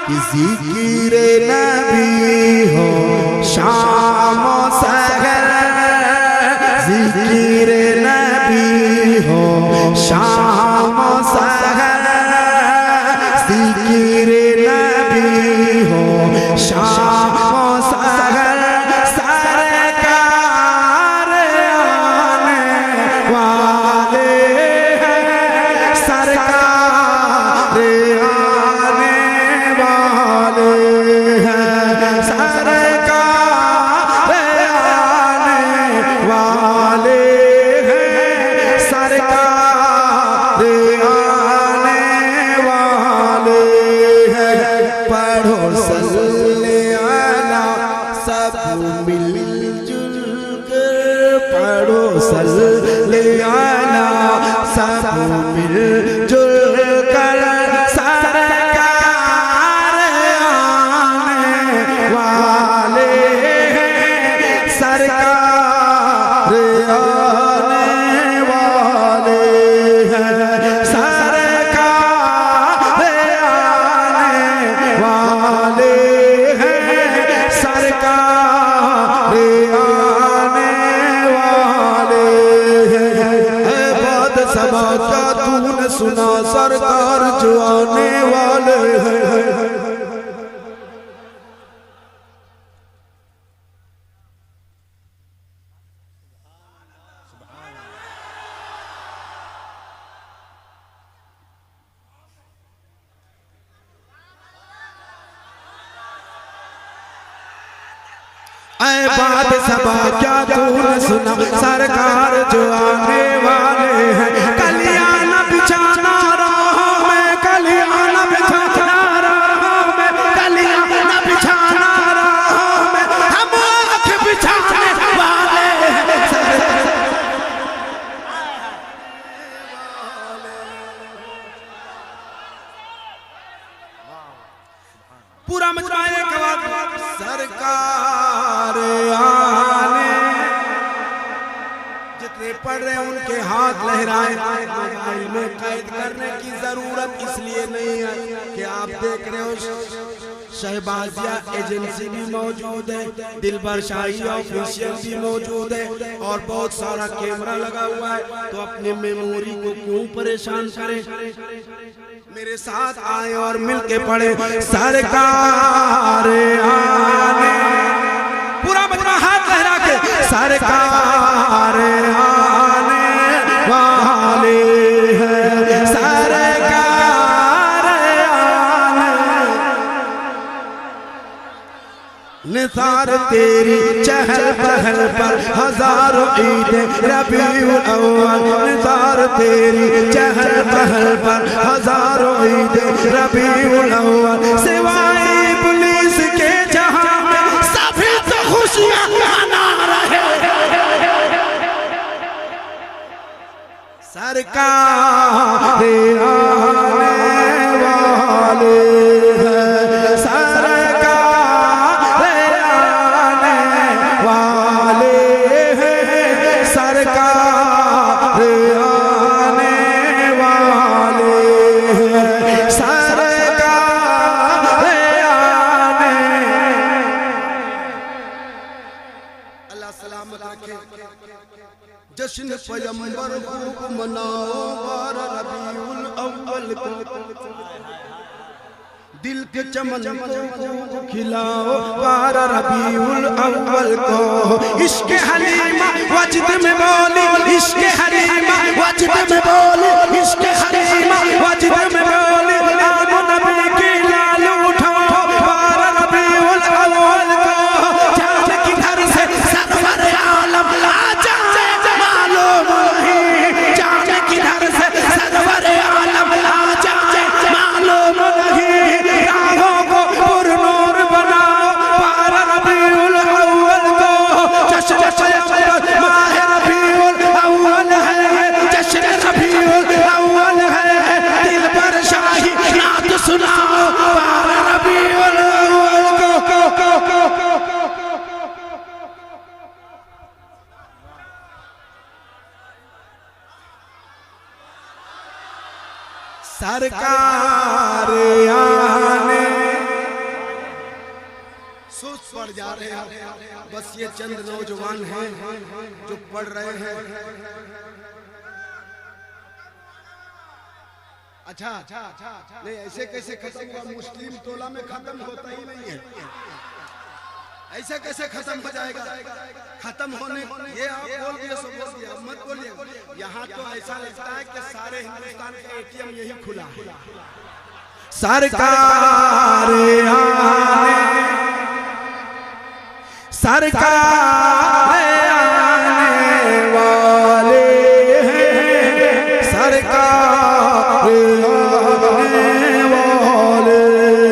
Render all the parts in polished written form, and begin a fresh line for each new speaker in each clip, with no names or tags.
कि ज़िक्र नबी हो शाम सहर, ज़िक्र नबी हो शाम सहर, ज़िक्र नबी हो शाम सहर, सरकार आने वाले हैं, सरकार आने वाले हैं, सरकार आने वाले हैं, सरकार आने वाले हैं। पढ़ो सल्ले अला सब मिलजुल कर, पढ़ो सल्ले अला सब मिलजुल कर, सरकार आने वाले हैं, सरकार आने वाले हैं, सरकार आने वाले हैं, सरकार आने वाले हैं। बाद सभा का तूने सुना, सरकार जो आने वाले हैं। ऐ बात सबा क्या तूने सुना, सरकार जो आने वाले हैं। कलियान बिछाना राहों में, कलियान बिछाना राहों में, कलियान बिछाना राहों में, हम आँख बिछाने वाले हैं। पूरा मचाए कवाब, सरकार आने, जितने पढ़ रहे हैं उनके हाथ लहराए। मोबाइल में कैद करने की जरूरत इसलिए नहीं है कि आप देख रहे हो शहबाजिया एजेंसी भी मौजूद है, दिलबर शाही ऑफिशियल भी मौजूद है, और बहुत सारा कैमरा लगा हुआ है। तो अपने मेमोरी को क्यों परेशान करें, मेरे साथ आए और मिलके पढ़े, सरकार आने, पूरा मजमा हाथ लहरा के, सरकार आने वाले हैं, सरकार आने, निसार तेरी चहल पहल पर हजारों ईदें रबीउल अव्वल, निसार तेरी चहल पहल पर हजारों ईदें रबीउल अव्वल, सिवाय इब्लीस के जहां में सभी तो खुशियां मना रहे, सरकार आने वाले हैं, सरकार आने वाले हैं, सरकार आने वाले हैं, सरकार आने। अल्लाह सलामत रखे। जश्न पैगंबर खूब मनाओ 12 रबीउल अव्वल को, दिल के चमन को खिलाओ 12 रबीउल अव्वल को। इश्क हलीमा वजद में बोली, इश्क हलीमा वजद में बोली, इश्क हलीमा वजद में बोली, आमो नबी की लाल उठाओ 12 रबीउल अव्वल को। जान किधर से सरवर आलम आ जाए मालूम नहीं, जान किधर से सरवर आलम आ जाए मालूम नहीं, राहों को पुरनूर बनाओ 12 रबीउल अव्वल को। जश्न पैगंबर माह रबीउल अव्वल है, जश्न रबीउल अव्वल है, दिल पर शाही नात सुनाओ 12 रबीउल अव्वल को। सरकार आने पढ़ जा रहे हैं। बस ये चंद नौजवान हैं जो पढ़ रहे हैं। अच्छा नहीं, ऐसे कैसे खत्म हुआ? मुस्लिम टोला में खत्म होता ही नहीं है। ऐसे कैसे खत्म हो जाएगा? खत्म होने ये आप बोल दिए सो बोल दिया, मत बोलिए। यहाँ तो ऐसा लगता है कि सारे हिंदुस्तान का एटीएम यही खुला है। सरकार आने वाले हैं, सरकार आने वाले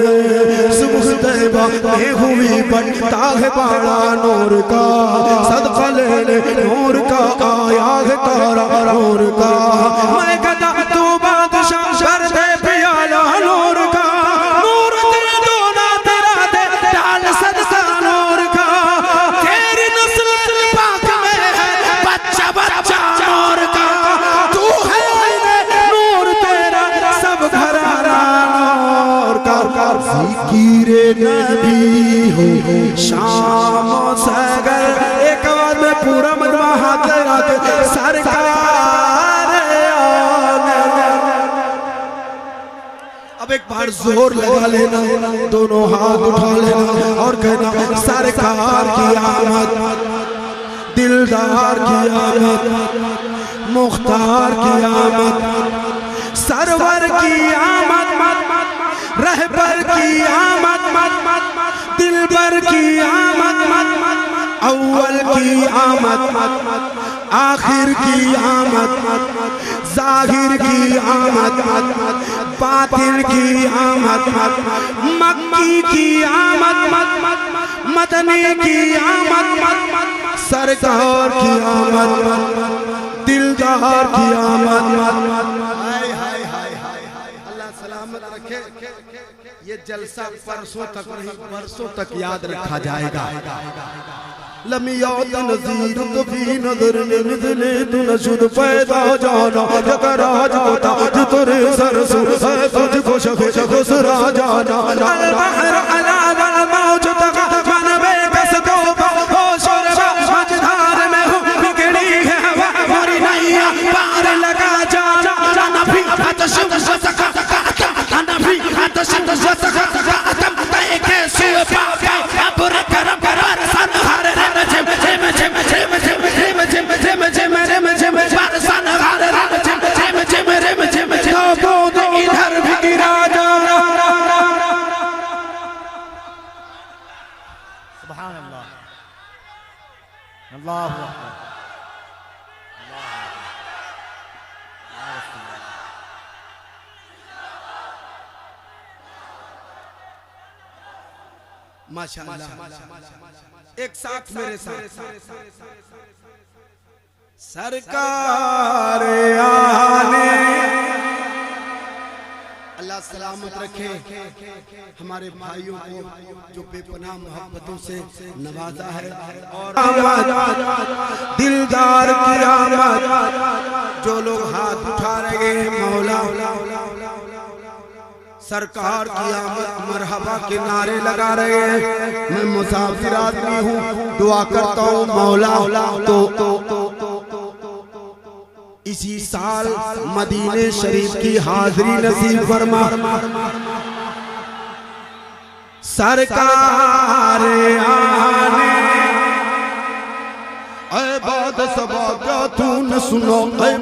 हैं। सुबह तैबा में हुई बनता है बड़ा नूर का, सदका ले ले नूर का, आया है तारा नूर का। मैं गदा तू बादशाह कर दे प्याला नूर का, नूर तेरे दो ना तेरा दे डाल सदका नूर का। तेरी नस्ल पाक में है बच्चा बच्चा नूर का, तू है नूर तेरा सब घराना नूर का। ज़िक्र नबी हो शाम सगर, एक बार में पूरा मजमा हाथ लगा के सरकार। अब एक बार जोर लगा लेना, दोनों हाथ उठा लेना और कहना सरकार की आमद, दिलदार की आमद, मुख्तार की आमद, सरवर की आमद, रहबर की आमद, दिलबर की आमद, अव्वल की आमद, आखिर की आमद, जाहिर की आमद, बातिन की आमद, मक्की की आमद, मदनी की आमद, सरकार की आमद, दिलदार की आमद। अल्लाह सलामत रखे। ये जलसा परसों तक नहीं, बरसों तक याद रखा जाएगा। लमियात नज़ीर कभी नजर निधले तू नशुद पैदा जाना, जकर आज होता जो तेरे सरसू है तुझको शखे खुसरा जाना। अल बहर अला वल मौज तक मन बेकस तो होश मझधार में हूँ, बिगड़ी है हवा हमारी नैया पार लगा जाना। नबी आतश वसका नबी आतश वसका आदम तय के सुए पापा अबर करम करार सन हर रन झम झम झम झम झम झम झम झम झम झम झम सन हर रन झम झम झम झम झम झम दो इधर भी गिरा जाना।
सुभान अल्लाह, अल्लाहु अकबर।
माशाअल्लाह, एक साथ मेरे साथ सरकार आने। अल्लाह सलामत रखे हमारे भाइयों को जो बेपनाह मोहब्बतों से नवाजा है। और दिलदार की आमद, जो लोग हाथ उठा रहे हैं मौला सरकार की आमद मरहबा के नारे लगा रहे हैं। मैं मुसाफिर आदमी हूँ, दुआ करता हूँ मौला तो इसी साल मदीने शरीफ की हाजिरी नसीब फरमा। सरकार आने बाद सबा क्या तू न सुनो,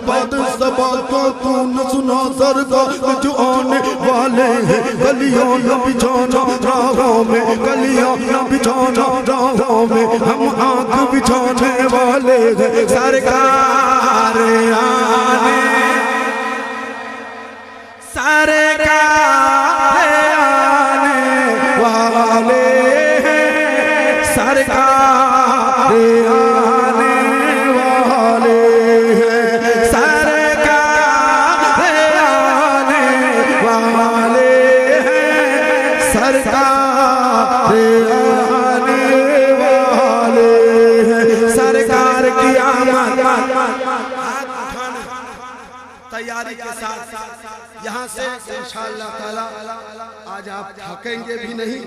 बाद सबा क्या तू न सुनो। सरकार जो आने वाले हैं गलियों न बिछाना राहों में, गलियों न बिछाना राहों में, हम आंख बिछाने वाले हैं। सरकार आने, सरकार आने वाले हैं, सरकार आने वाले हैं, सरकार आने वाले हैं, सरकार आने वाले हैं। सरकार की आमद तैयारी के साथ यहाँ से इंशाअल्लाह ताला आज आप थकेंगे भी नहीं।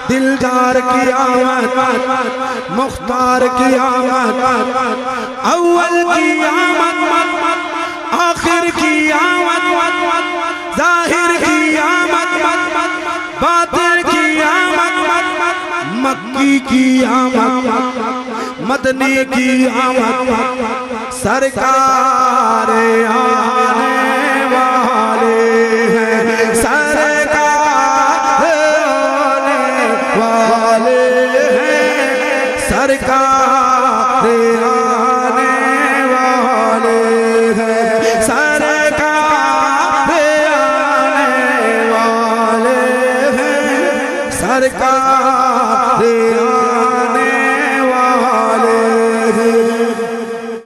दिलदार की आमद, मुख्तार की आमद, अव्वल की आमद, आखिर की आमद, जाहिर की आमद, बातिन की आमद, मक्की की आमद, मदनी की आमद, सरकार